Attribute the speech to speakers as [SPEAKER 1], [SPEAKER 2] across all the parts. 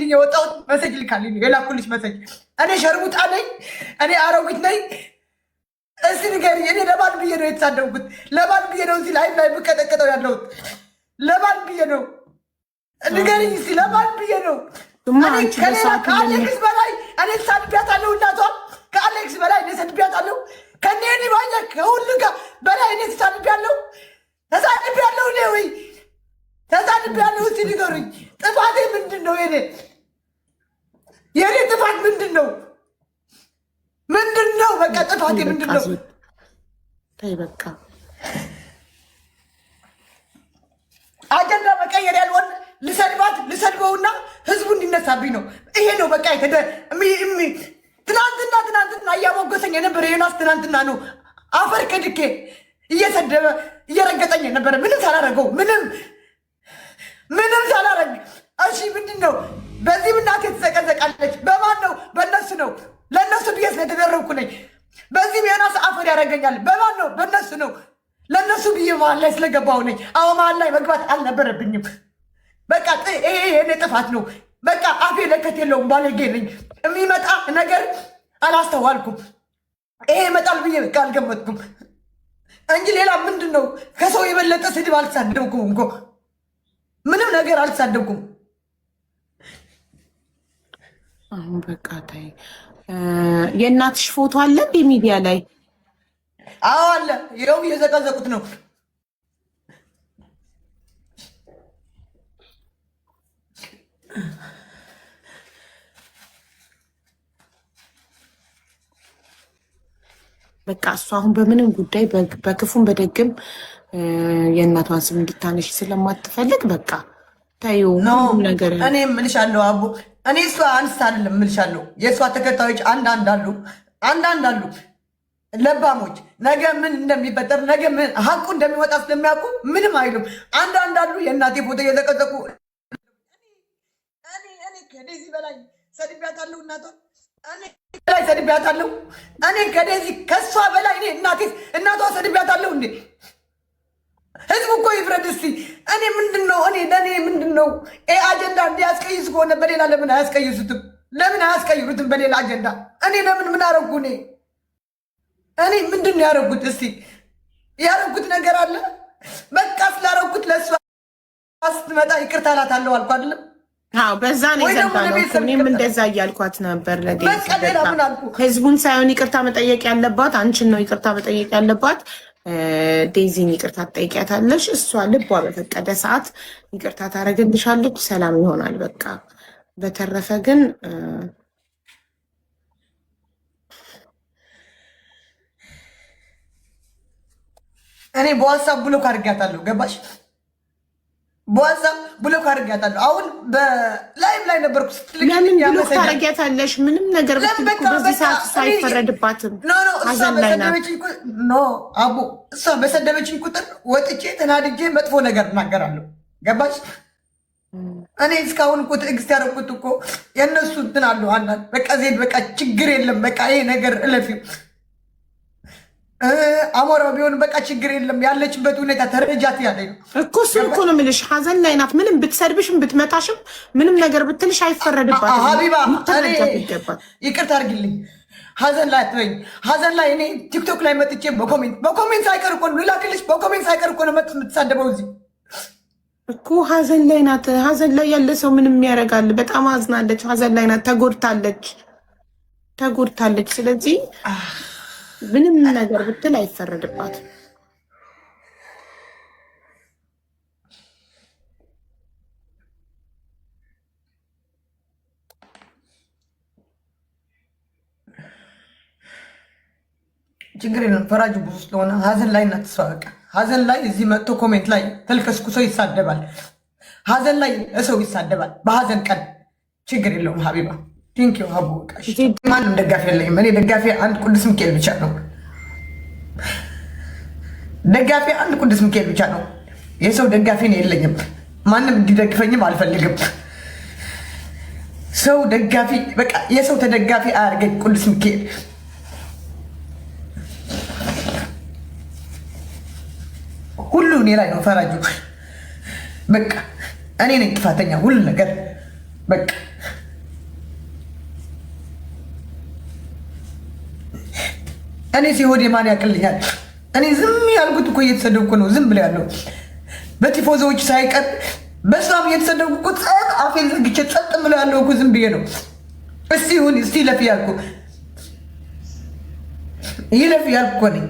[SPEAKER 1] የወጣሁት መሰጅ ልካልኝ የላኩልሽ መሰጅ። እኔ ሸርሙጣ ነኝ? እኔ አረዊት ነኝ? እስቲ ንገሪኝ። እኔ ለማን ብዬ ነው የተሳደብኩት? ለማን ብዬ ነው እዚህ ላይ ብቀጠቀጠው ያለሁት? ለማን ብዬ ነው ንገሪኝ እስቲ። ለማን ብዬ ነው? ከአሌክስ በላይ እኔ ተሳድቢያታለሁ። እናቷም ከአሌክስ በላይ እኔ ሰድቢያታለሁ። ከኔኒ ባኛ ከሁሉ ጋር በላይ እኔ ተሳድቢያለሁ። ተሳድቢያለሁ እኔ ወይ ተሳድቢያለሁ። እስቲ ንገሩኝ፣ ጥፋቴ ምንድን ነው? የኔ ጥፋት ምንድን ነው? ምንድን ነው? በቃ ጥፋቴ ምንድን ነው?
[SPEAKER 2] ተይ በቃ
[SPEAKER 1] አጀንዳ መቀየር ያልሆን ልሰድበውና ህዝቡ እንዲነሳብኝ ነው። ይሄ ነው በቃ ትናንትና እያሞገሰኝ የነበረ ዮናስ ትናንትና ነው አፈር ከድኬ እየሰደበ እየረገጠኝ የነበረ ምንም ሳላረገው ምንም ሳላረግ። እሺ ምንድን ነው? በዚህ እናቴ ትዘቀዘቃለች። በማን ነው? በእነሱ ነው። ለእነሱ ብዬ ስለተደረግኩ ነኝ። በዚህም ዮናስ አፈር ያደርገኛል። በማን ነው? በእነሱ ነው። ለእነሱ ብዬ መሀል ላይ ስለገባሁ ነኝ። አዎ መሀል ላይ መግባት አልነበረብኝም። በቃ ይሄ የኔ ጥፋት ነው። በቃ አፌ ለከት የለውም። ባለጌ ነኝ። የሚመጣ ነገር አላስተዋልኩም። ይሄ ይመጣል ብዬ በቃ አልገመትኩም እንጂ ሌላ ምንድን ነው? ከሰው የበለጠ ስድብ አልተሳደብኩም እኮ ምንም ነገር አልተሳደብኩም።
[SPEAKER 2] አሁን በቃ ታይ። የእናትሽ ፎቶ አለ እንደ ሚዲያ ላይ?
[SPEAKER 1] አዎ አለ። ይኸው እየዘቀዘቁት ነው።
[SPEAKER 2] በቃ እሱ አሁን በምንም ጉዳይ በክፉም በደግም የእናቷን ስም እንድታነሽ ስለማትፈልግ በቃ ታዩ ነገር።
[SPEAKER 1] እኔ እምልሻለሁ አቡ፣ እኔ እሷ አንስት አይደለም እምልሻለሁ። የእሷ ተከታዮች አንዳንድ አሉ ለባሞች፣ ነገ ምን እንደሚፈጠር ነገ ምን ሀቁ እንደሚወጣ ስለሚያውቁ ምንም አይሉም። አንዳንድ አሉ የእናቴ ፎቶ እየዘቀዘቁ። እኔ ከዚህ በላይ ሰድቢያታለሁ እናቷን ላይ ሰድቢያታለሁ። እኔ ከዚህ ከሷ በላይ እኔ እናቷ ሰድቢያታለሁ እንዴ? ህዝቡ እኮ ይፍረድ እስቲ። እኔ ምንድን ነው ለእኔ ምንድን ነው አጀንዳ እንዲያስቀይስ ከሆነ በሌላ ለምን አያስቀይሱትም? ለምን አያስቀይሩትም በሌላ አጀንዳ? እኔ ለምን ምን አረጉ? እኔ ምንድን ነው ያረጉት? እስቲ ያረጉት ነገር አለ? በቃ ስላረጉት ለእሷ ስትመጣ ይቅርታ እላታለሁ አልኩ አይደለም?
[SPEAKER 2] አዎ በዛ ነው የዘጋነው። እኔም እንደዛ እያልኳት ነበር። ህዝቡን ሳይሆን ይቅርታ መጠየቅ ያለባት አንቺን ነው። ይቅርታ መጠየቅ ያለባት ዴዚን ይቅርታ ትጠይቂያታለሽ። እሷ ልቧ በፈቀደ ሰዓት ይቅርታ ታደርግልሻለች። ሰላም ይሆናል በቃ። በተረፈ ግን
[SPEAKER 1] እኔ በዋትሳፕ ብሎክ አድርጊያታለሁ። ገባሽ? በዋትሳፕ ብሎክ አድርጊያታለሁ። አሁን በላይቭ ላይ ነበርኩ።
[SPEAKER 2] ለምን ብሎክ ታደርጊያታለሽ? ምንም ነገር ብትልኩ በዚህ ሰዓት እሷ አይፈረድባትም።
[SPEAKER 1] አቡ እሷ በሰደበችኝ ቁጥር ወጥቼ ተናድጄ መጥፎ ነገር እናገራለሁ። ገባሽ? እኔ እስካሁን እኮ ትዕግስት ያደረኩት እኮ የእነሱ እንትን አሉ አንዳንድ በቃ ዜድ በቃ ችግር የለም በቃ ይሄ ነገር እለፊው አሞራው ቢሆን በቃ ችግር የለም ያለችበት ሁኔታ ተረጃት ያለኝ
[SPEAKER 2] እኮ እሱን እኮ ነው የምልሽ። ሀዘን ላይ ናት። ምንም ብትሰድብሽም ብትመታሽም ምንም ነገር ብትልሽ አይፈረድባትም።
[SPEAKER 1] ሀቢባ ይቅርታ አድርጊልኝ። ሀዘን ላይ አትበኝ። ሀዘን ላይ እኔ ቲክቶክ ላይ መጥቼ በኮሜንት ሳይቀር እኮ ነው ልላክልሽ። በኮሜንት ሳይቀር እኮ ነው የምትሳደበው እዚህ
[SPEAKER 2] እኮ። ሀዘን ላይ ናት። ሀዘን ላይ ያለ ሰው ምንም ያደርጋል። በጣም አዝናለች። ሀዘን ላይ ናት። ተጎድታለች። ስለዚህ ምንም ነገር ብትል አይፈረድባትም።
[SPEAKER 1] ችግር የለም። ፈራጁ ብዙ ስለሆነ ሀዘን ላይ እናት ሰው በቃ ሀዘን ላይ እዚህ መጥቶ ኮሜንት ላይ ተልከስኩ ሰው ይሳደባል። ሀዘን ላይ ሰው ይሳደባል። በሀዘን ቀን ችግር የለውም። ሀቢባ ቴንኪው ሀቡ። ማንም ደጋፊ የለኝም። እኔ ደጋፊ አንድ ቅዱስ ሚካኤል ብቻ ነው። ደጋፊ አንድ ቅዱስ ሚካኤል ብቻ ነው። የሰው ደጋፊ ነው የለኝም። ማንም እንዲደግፈኝም አልፈልግም። ሰው ደጋፊ በቃ የሰው ተደጋፊ አያርገኝ ቅዱስ ሚካኤል። ሁሉ እኔ ላይ ነው ፈራጁ። በቃ እኔ ነኝ ጥፋተኛ ሁሉ ነገር በቃ እኔ ሲሆድ የማን ያቅልኛል? እኔ ዝም ያልኩት እኮ እየተሰደብኩ ነው። ዝም ብለ ያለው በቲፎዞዎች ሳይቀር በሷም እየተሰደብኩ እኮ ጸጥ አፌን ዘግቼ ጸጥ ብለ ያለው እኮ ዝም ብዬ ነው። እስቲ ይሁን እስቲ ለፍ ያልኩ ይለፍ ያልኩ እኮ ነኝ።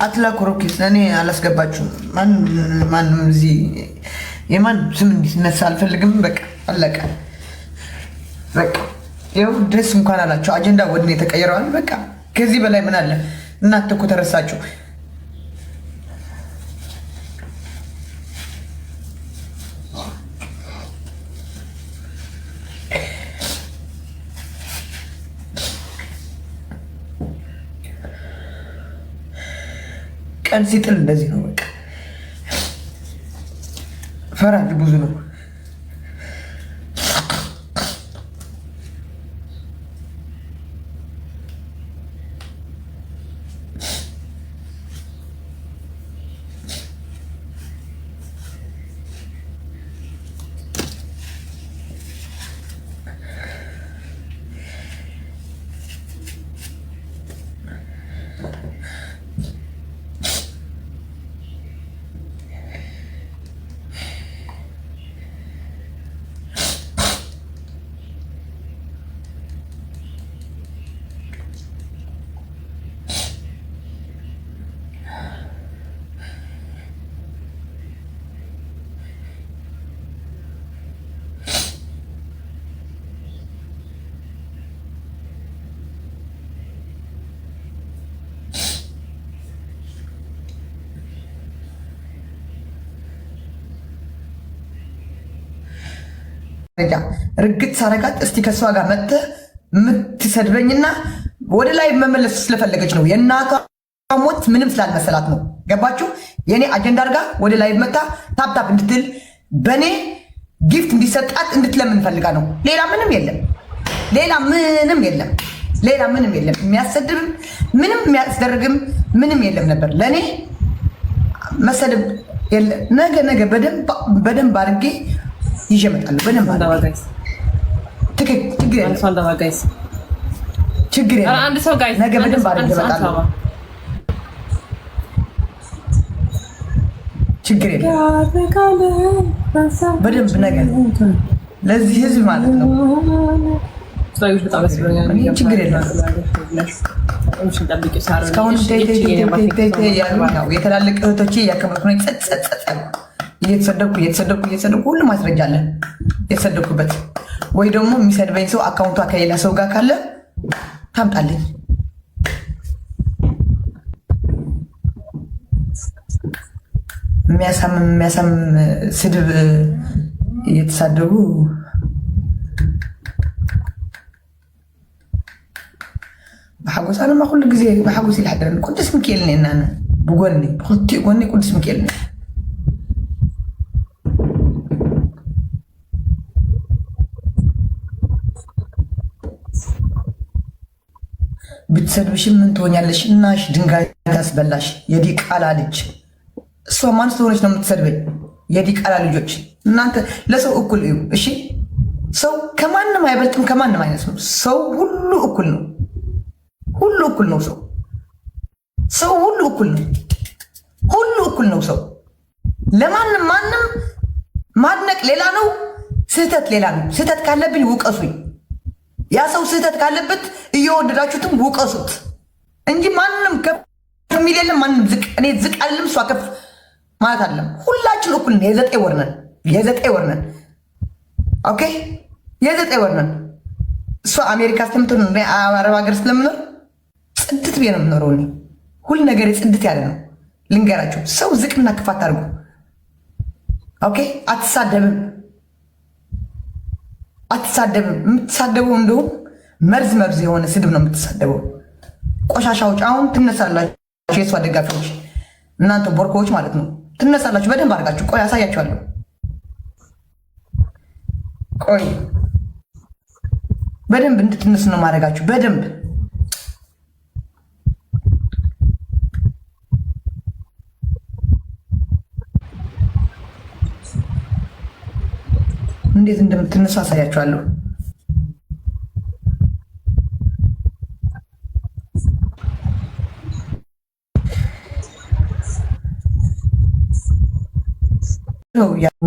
[SPEAKER 1] አትላኩ ሮኬት እኔ አላስገባችሁም። ማንም እዚህ የማን ስም እንዲነሳ አልፈልግም። በቃ አለቀ። በቃ ይኸው ደስ እንኳን አላቸው። አጀንዳ ወድን የተቀየረዋል። በቃ ከዚህ በላይ ምን አለ? እናንተ እኮ ተረሳችሁ። ቀን ሲጥል እንደዚህ ነው። በቃ ፈራጅ ብዙ ነው። ርግጥ ሳረጋት እስቲ ከሷ ጋር መጥተህ የምትሰድበኝና ወደ ላይ መመለስ ስለፈለገች ነው። የእናቷ ሞት ምንም ስላልመሰላት ነው። ገባችሁ? የኔ አጀንዳ አድርጋ ወደ ላይ መታ ታፕታፕ እንድትል በእኔ ጊፍት እንዲሰጣት እንድትለምን ፈልጋ ነው። ሌላ ምንም የለም። ሌላ ምንም የለም። ሌላ ምንም የለም። የሚያሰድብም ምንም የሚያስደርግም ምንም የለም ነበር። ለእኔ መሰደብ የለም። ነገ በደንብ አድርጌ ይዤ እመጣለሁ። በደንብ ችግር የለም። ነገ በደንብ አድርጌ እመጣለሁ። ችግር የለም። በደንብ ነገ ለዚህ ህዝብ ማለት ነው። ችግር የለም። እስካሁን የተላለቅ እህቶቼ እያከመኩ ነው። እየተሰደብኩ ሁሉ ማስረጃ አለ የተሰደብኩበት። ወይ ደግሞ የሚሰድበኝ ሰው አካውንቷ ከሌላ ሰው ጋር ካለ ታምጣልኝ። የሚያሳምም ስድብ እየተሳደቡ بحقوس أنا ما كل جزء بحقوس الحدرن كنت اسمي كيلني إن أنا بقولني كنت اسمي كيلني بتسدبش من توني على الناش دنجاي تاس بلاش يديك على لج سو ما نستونش نم تسدبي يديك على لجوج نانت لا سو أكل إيو إشي سو كمان ما يبلتم كمان ما ينسمو سو كله أكلنا ሁሉ እኩል ነው። ሰው ሁሉ እኩል ነው። ሁሉ እኩል ነው። ሰው ለማንም ማንም ማድነቅ ሌላ ነው፣ ስህተት ሌላ ነው። ስህተት ካለብኝ ውቀሱኝ። ያ ሰው ስህተት ካለበት እየወደዳችሁትም ውቀሱት እንጂ ማንም ከፍ የሚል የለም። ማንም ዝቅ እኔ ዝቅ አይደለም፣ እሷ ከፍ ማለት አይደለም። ሁላችን እኩል ነን። የዘጠኝ ወር ነን። ኦኬ፣ የዘጠኝ ወር ነን። እሷ አሜሪካ ስለምትኖር ነው፣ አረብ ሀገር ስለምኖር ጽድት ብዬ ነው የምኖረው። እኔ ሁሉ ነገር ጽድት ያለ ነው። ልንገራችሁ፣ ሰው ዝቅና ክፋት አድርጉ። ኦኬ፣ አትሳደብም። የምትሳደበው እንደውም መርዝ የሆነ ስድብ ነው የምትሳደበው። ቆሻሻዎች አሁን ትነሳላችሁ። የእሷ ደጋፊዎች እናንተ ቦርኮዎች ማለት ነው ትነሳላችሁ። በደንብ አድርጋችሁ ቆይ አሳያችኋለሁ። ቆይ በደንብ እንድትነሱ ነው ማድረጋችሁ። በደንብ እንዴት እንደምትነሱ አሳያችኋለሁ።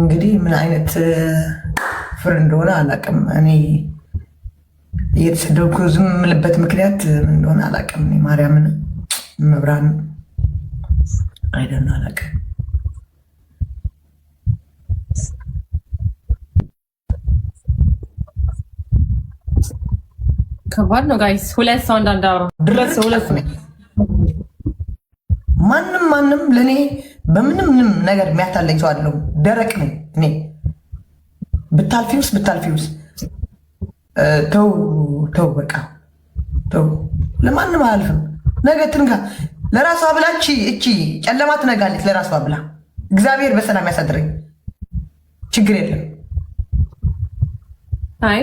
[SPEAKER 1] እንግዲህ ምን አይነት ፍር እንደሆነ አላውቅም። እኔ እየተሰደብኩ ዝም የምልበት ምክንያት ምን እንደሆነ አላውቅም። እኔ ማርያምን መብራን አይደና አላውቅም።
[SPEAKER 3] ከባድ ነው ጋይስ። ሁለት ሰው እንዳንዳውራ
[SPEAKER 1] ድረስ ሁለት ነኝ። ማንም ለእኔ በምንም ነገር የሚያታለኝ ሰው አይደለም። ደረቅ ነኝ እኔ። ብታልፊውስ ተው በቃ ተው። ለማንም አያልፍም። ነገ ትንጋ ለራሷ ብላ እቺ ጨለማ ትነጋለች። ለራሷ ብላ እግዚአብሔር በሰላም ያሳድረኝ። ችግር የለም።
[SPEAKER 3] አይ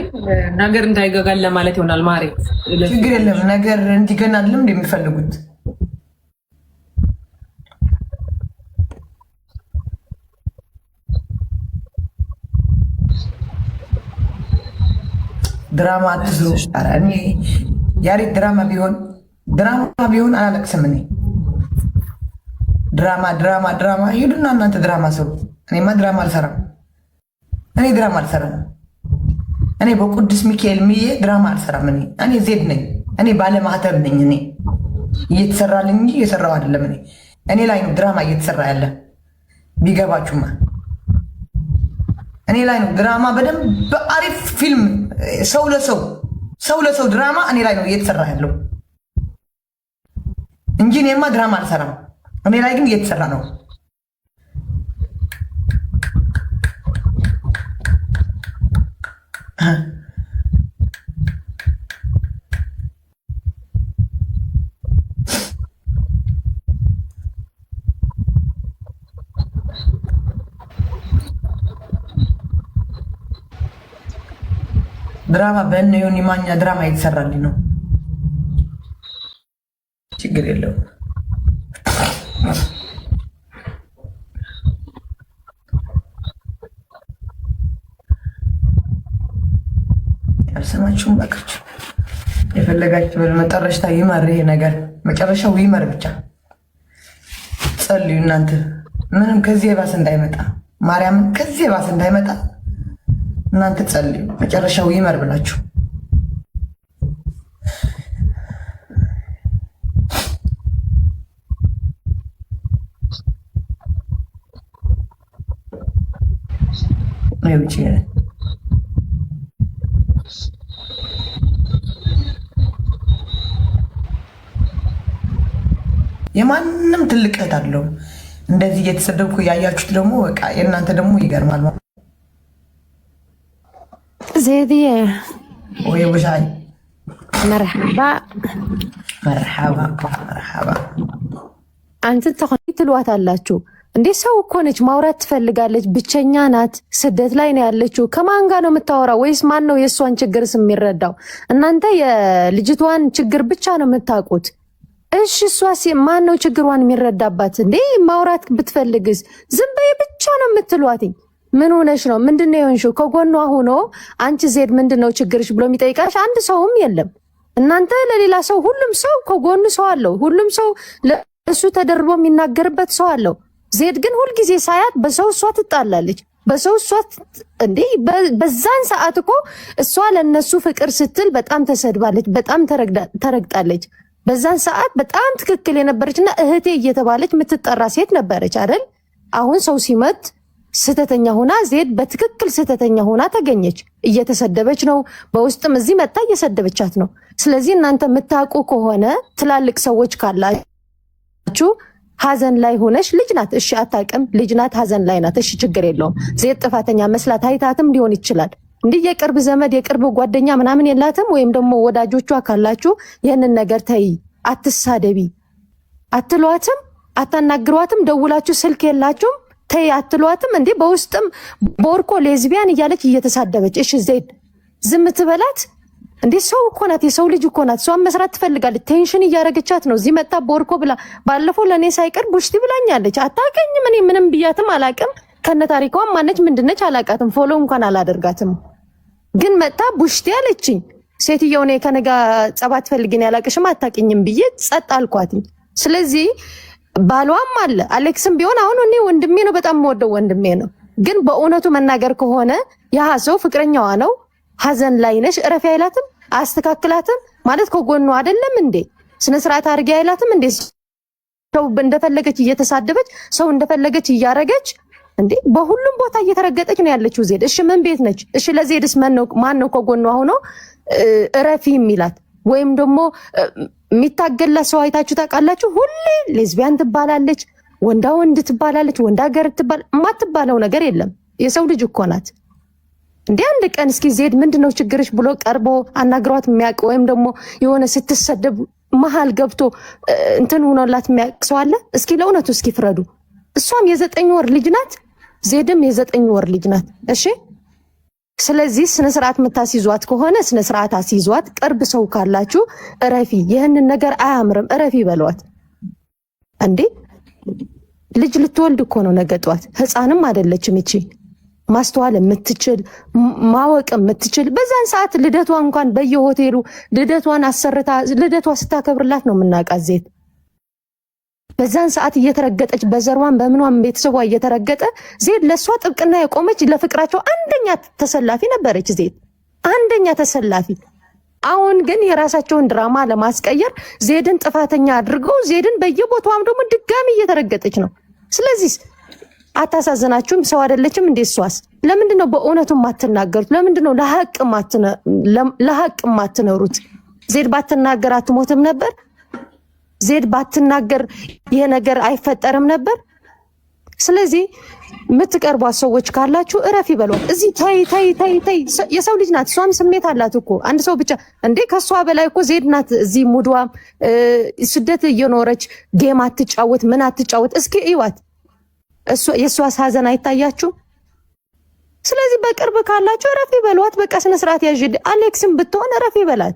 [SPEAKER 3] ነገር እንዳይገጋል ለማለት ይሆናል ማሬ።
[SPEAKER 1] ችግር የለም። ነገር እንዲገናልም እንደሚፈልጉት ድራማ አትስሩ። እኔ ያሬድ ድራማ ቢሆን አላለቅስም። እኔ ድራማ ሄዱና እናንተ ድራማ ስሩ። እኔማ ድራማ አልሰራም። እኔ በቅዱስ ሚካኤል ምዬ ድራማ አልሰራም። እኔ ዜድ ነኝ። እኔ ባለማህተብ ነኝ። እኔ እየተሰራልኝ እንጂ እየሰራው አይደለም። እኔ ላይ ነው ድራማ እየተሰራ ያለ። ቢገባችሁማ እኔ ላይ ነው ድራማ በደንብ በአሪፍ ፊልም ሰው ለሰው ድራማ እኔ ላይ ነው እየተሰራ ያለው እንጂ እኔማ ድራማ አልሰራም። እኔ ላይ ግን እየተሰራ ነው። ድራማ በእነ ዮኒ ማኛ ድራማ እየተሰራልኝ ነው። ችግር የለውም። ያልሰማችሁም ባካችሁ የፈለጋችሁ መጨረሻ ይመር። ይሄ ነገር መጨረሻው ይመር ብቻ ጸልዩ እናንተ። ምንም ከዚህ የባሰ እንዳይመጣ ማርያምን ከዚህ የባሰ እንዳይመጣ እናንተ ጸልዩ። መጨረሻው ይመር ብላችሁ ነው ብቻ የማንም ትልቅ እህት አለው። እንደዚህ እየተሰደብኩ ያያችሁት ደግሞ በቃ የእናንተ ደግሞ ይገርማል።
[SPEAKER 4] زيدية
[SPEAKER 1] ወይ ወሻይ
[SPEAKER 4] مرحبا አንተ ተኸኒ ትልዋት አላችሁ እንዴ? ሰው እኮ ነች፣ ማውራት ትፈልጋለች፣ ብቸኛ ናት፣ ስደት ላይ ነው ያለችው። ከማን ጋር ነው የምታወራው? ወይስ ማን ነው የእሷን ችግርስ የሚረዳው? እናንተ የልጅቷን ችግር ብቻ ነው የምታውቁት። እሺ እሷስ ማን ነው ችግሯን የሚረዳባት? እንዴ ማውራት ብትፈልግስ ዝም በይ ብቻ ነው የምትሏትኝ? ምን ሆነሽ ነው? ምንድነው የሆንሽው? ከጎኗ ሆኖ አንቺ ዜድ ምንድነው ችግርሽ ብሎ የሚጠይቃሽ አንድ ሰውም የለም። እናንተ ለሌላ ሰው ሁሉም ሰው ከጎኑ ሰው አለው። ሁሉም ሰው ለእሱ ተደርቦ የሚናገርበት ሰው አለው። ዜድ ግን ሁልጊዜ ሳያት በሰው እሷ ትጣላለች። በሰው እሷ እንዴ በዛን ሰዓት እኮ እሷ ለነሱ ፍቅር ስትል በጣም ተሰድባለች፣ በጣም ተረግጣለች። በዛን ሰዓት በጣም ትክክል የነበረችና እህቴ እየተባለች የምትጠራ ሴት ነበረች አይደል? አሁን ሰው ሲመት ስተተኛ ሆና ዜድ በትክክል ስተተኛ ሆና ተገኘች። እየተሰደበች ነው። በውስጥም እዚህ መጣ እየሰደበቻት ነው። ስለዚህ እናንተ የምታውቁ ከሆነ ትላልቅ ሰዎች ካላችሁ ሀዘን ላይ ሆነሽ ልጅ ናት፣ እሺ አታውቅም፣ ልጅ ናት፣ ሀዘን ላይ ናት፣ እሺ ችግር የለውም። ዜድ ጥፋተኛ መስላት አይታትም ሊሆን ይችላል። እንዲህ የቅርብ ዘመድ የቅርብ ጓደኛ ምናምን የላትም? ወይም ደግሞ ወዳጆቿ ካላችሁ ይህንን ነገር ተይ አትሳደቢ አትሏትም? አታናግሯትም? ደውላችሁ ስልክ የላችሁም? ተይ አትሏትም እንዴ? በውስጥም ቦርኮ ሌዝቢያን እያለች እየተሳደበች እሺ ዜድ ዝም ትበላት እንዴ? ሰው እኮ ናት፣ የሰው ልጅ እኮ ናት። እሷን መስራት ትፈልጋለች። ቴንሽን እያረገቻት ነው። እዚህ መጣ ቦርኮ ብላ ባለፈው ለእኔ ሳይቀር ቡሽቲ ብላኛለች። አታውቀኝም። እኔ ምንም ብያትም አላቅም። ከነ ታሪኳም ማነች ምንድነች አላቃትም። ፎሎ እንኳን አላደርጋትም። ግን መጣ ቡሽቲ አለችኝ። ሴትየው እኔ ከነጋ ጸባት ፈልግኝ ያላቅሽም አታውቅኝም ብዬ ጸጥ አልኳትኝ። ስለዚህ ባሏም አለ አሌክስም ቢሆን አሁን እኔ ወንድሜ ነው፣ በጣም የምወደው ወንድሜ ነው። ግን በእውነቱ መናገር ከሆነ ያ ሰው ፍቅረኛዋ ነው፣ ሀዘን ላይ ነሽ እረፊ አይላትም? አስተካክላትም ማለት ከጎኑ አይደለም እንዴ? ስነ ስርዓት አድርጊ አይላትም እንዴ? ሰው እንደፈለገች እየተሳደበች ሰው እንደፈለገች እያረገች እንዴ በሁሉም ቦታ እየተረገጠች ነው ያለችው ዜድ። እሺ ምን ቤት ነች? እሺ ለዜድስ ማን ነው ከጎኗ ሆኖ እረፊ የሚላት ወይም ደግሞ የሚታገላት ሰው አይታችሁ ታውቃላችሁ? ሁሌ ሌዝቢያን ትባላለች፣ ወንዳ ወንድ ትባላለች፣ ወንዳ ገር ትባል የማትባለው ነገር የለም። የሰው ልጅ እኮ ናት እንዴ። አንድ ቀን እስኪ ዜድ ምንድነው ችግርሽ ብሎ ቀርቦ አናግሯት የሚያውቅ ወይም ደግሞ የሆነ ስትሰደብ መሀል ገብቶ እንትን ሆኖላት የሚያውቅ ሰው አለ? እስኪ ለእውነቱ እስኪ ፍረዱ። እሷም የ9 ወር ልጅ ናት፣ ዜድም የ9 ወር ልጅ ናት። እሺ ስለዚህ ስነ ስርዓት የምታስይዟት ከሆነ ስነ ስርዓት አስይዟት። ቅርብ ሰው ካላችሁ እረፊ፣ ይህንን ነገር አያምርም እረፊ በሏት። እንዴ ልጅ ልትወልድ እኮ ነው ነገ ጧት። ህፃንም አይደለችም እቺ። ማስተዋል የምትችል ማወቅ የምትችል በዛን ሰዓት ልደቷ እንኳን በየሆቴሉ ልደቷን አሰርታ ልደቷ ስታከብርላት ነው የምናውቃት ዜድ። በዛን ሰዓት እየተረገጠች በዘርዋን በምኗም ቤተሰቧ እየተረገጠ ዜድ ለሷ ጥብቅና የቆመች ለፍቅራቸው አንደኛ ተሰላፊ ነበረች ዜድ፣ አንደኛ ተሰላፊ። አሁን ግን የራሳቸውን ድራማ ለማስቀየር ዜድን ጥፋተኛ አድርገው ዜድን በየቦታዋም ደግሞ ድጋሚ እየተረገጠች ነው። ስለዚህ አታሳዝናችሁም? ሰው አይደለችም እንዴ እሷስ? ለምንድን ነው በእውነቱ ማትናገሩት? ለምንድን ነው ለሀቅ ማትኖሩት? ዜድ ባትናገር አትሞትም ነበር? ዜድ ባትናገር ይሄ ነገር አይፈጠርም ነበር? ስለዚህ የምትቀርቧት ሰዎች ካላችሁ እረፊ በሏት። እዚህ ተይ የሰው ልጅ ናት፣ እሷም ስሜት አላት እኮ። አንድ ሰው ብቻ እንዴ ከሷ በላይ እኮ ዜድ ናት። እዚህ ሙዷ ስደት እየኖረች ጌም አትጫወት ምን አትጫወት። እስኪ እዩዋት፣ የእሷስ ሀዘን አይታያችሁ? ስለዚህ በቅርብ ካላችሁ እረፊ በሏት። በቃ ስነ ስርዓት ያዥ። አሌክስም ብትሆን እረፊ በላት።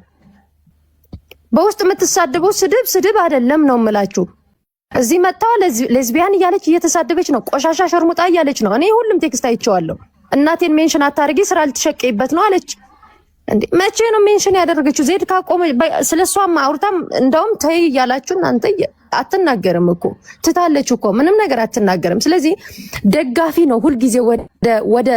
[SPEAKER 4] በውስጥ የምትሳደበው ስድብ አይደለም ነው የምላችሁ። እዚህ መጣው ሌዝቢያን እያለች እየተሳደበች ነው፣ ቆሻሻ ሸርሙጣ እያለች ነው። እኔ ሁሉም ቴክስት አይቼዋለሁ። እናቴን ሜንሽን አታርጊ ስራ ልትሸቀይበት ነው አለች። እንዴ መቼ ነው ሜንሽን ያደረገችው? ዜድ ካቆመ ስለሷም አውርታም እንደውም ተይ እያላችሁ እናንተ አትናገርም እኮ ትታለች እኮ ምንም ነገር አትናገርም። ስለዚህ ደጋፊ ነው ሁልጊዜ ወደ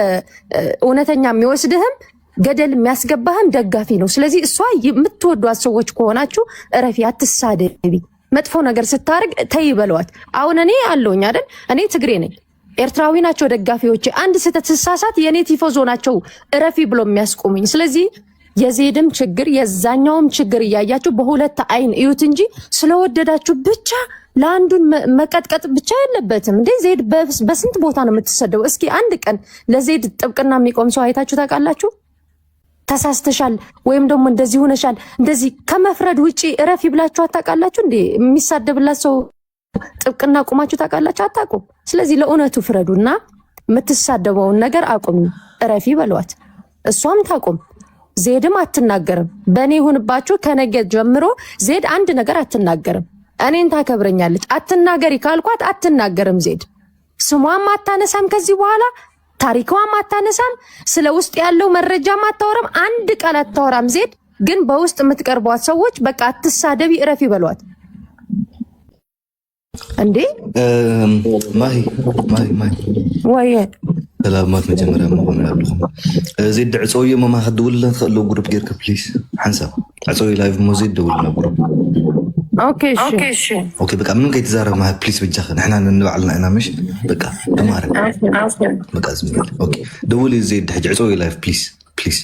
[SPEAKER 4] እውነተኛ የሚወስድህም ገደል የሚያስገባህም ደጋፊ ነው። ስለዚህ እሷ የምትወዷት ሰዎች ከሆናችሁ እረፊ፣ አትሳደቢ። መጥፎ ነገር ስታርግ ተይ በለዋት። አሁን እኔ አለውኝ አይደል? እኔ ትግሬ ነኝ፣ ኤርትራዊ ናቸው ደጋፊዎቼ። አንድ ስህተት ስሳሳት የኔ ቲፎዞ ናቸው እረፊ ብሎ የሚያስቆሙኝ። ስለዚህ የዜድም ችግር የዛኛውም ችግር እያያችሁ በሁለት አይን እዩት እንጂ ስለወደዳችሁ ብቻ ለአንዱን መቀጥቀጥ ብቻ የለበትም። እንዴ ዜድ በስንት ቦታ ነው የምትሰደው? እስኪ አንድ ቀን ለዜድ ጥብቅና የሚቆም ሰው አይታችሁ ታውቃላችሁ? ተሳስተሻል ወይም ደግሞ እንደዚህ ሆነሻል እንደዚህ ከመፍረድ ውጪ እረፊ ብላችሁ አታውቃላችሁ እንዴ? የሚሳደብላት ሰው ጥብቅና ቁማችሁ ታውቃላችሁ? አታውቁም። ስለዚህ ለእውነቱ ፍረዱና የምትሳደበውን ነገር አቁሚ፣ እረፊ በሏት። እሷም ታቁም። ዜድም አትናገርም። በእኔ ይሁንባችሁ፣ ከነገ ጀምሮ ዜድ አንድ ነገር አትናገርም። እኔን ታከብረኛለች። አትናገሪ ካልኳት አትናገርም። ዜድ ስሟም አታነሳም ከዚህ በኋላ ታሪኳም አታነሳም። ስለ ውስጥ ያለው መረጃም አታወራም። አንድ ቃል አታወራም። ዜድ ግን በውስጥ የምትቀርቧት ሰዎች በቃ አትሳደቢ እረፊ በሏት። እንዴ
[SPEAKER 5] ማይ
[SPEAKER 4] ወይ
[SPEAKER 5] ሰላማት መጀመሪያ መሆን ያለኩም ዜድ ዕፀውየ መማ ክድውልና ትኽእሎ ግሩፕ ጌርካ ፕሊዝ ሓንሳብ ዕፀውየ ላይቭ ሞ ዜድ ደውልና ግሩፕ ኦኬ በቃ ምንም ከይተዛረብ ማህ ፕሊዝ ብጃኸ ንሕና ንንባዕልና ኢና ምሽ በቃ ተማረ በቃ ዝም ኦኬ ደውል ዜድ ሕጂ ዕፀውየ ላይቭ ፕሊዝ